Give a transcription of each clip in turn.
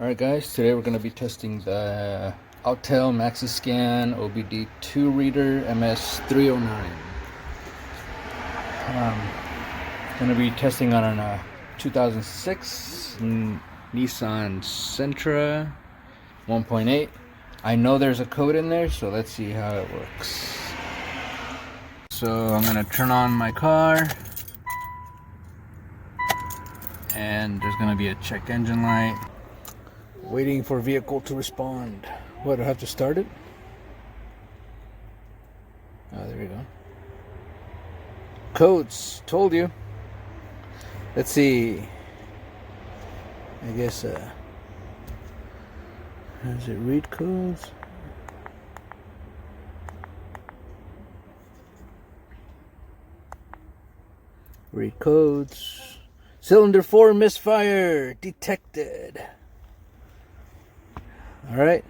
Alright guys, today we're going to be testing the Autel MaxiScan OBD 2 reader MS309. Going to be testing on a 2006 Nissan Sentra 1.8. I know there's a code in there, so let's see how it works. So I'm going to turn on my car, and there's going to be a check engine light. Waiting for vehicle to respond. What, do I have to start it? Oh, there we go. Codes, told you. Let's see. I guess, does it read codes? Read codes. Cylinder 4 misfire detected. Alright,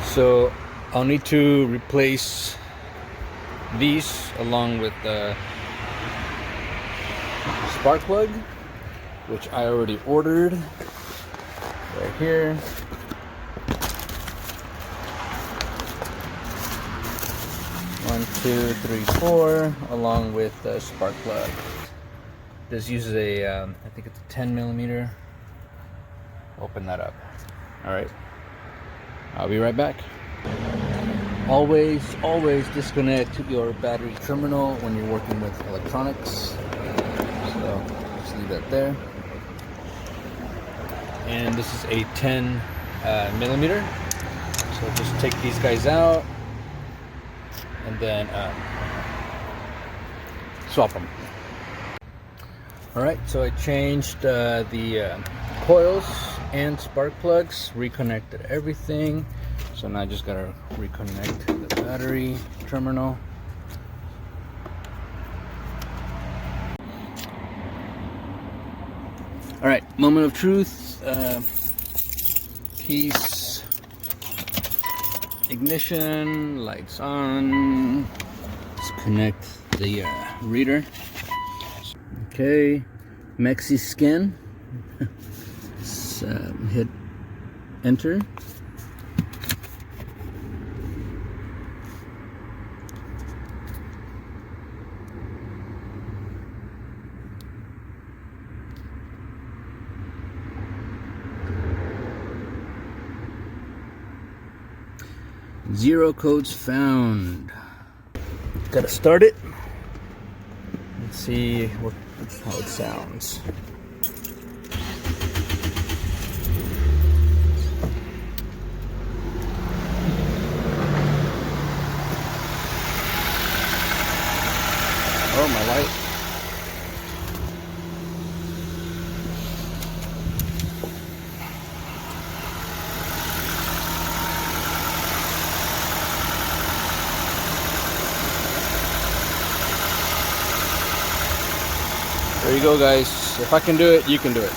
so I'll need to replace these along with the spark plug, which I already ordered right here. One, two, three, four, along with the spark plug. This uses a, I think it's a 10mm. Open that up. Alright, I'll be right back. Always disconnect your battery terminal when you're working with electronics. So just leave that there. And this is a 10mm. So just take these guys out and then swap them. Alright, so I changed the coils and spark plugs, reconnected everything. So now I just gotta reconnect the battery terminal. Alright, moment of truth. Keys, ignition, lights on. Let's connect the reader. Okay, MaxiScan. Let's hit enter. Zero codes found. Gotta start it. Let's see how it sounds. Oh, my light. There you go, guys. If I can do it, you can do it.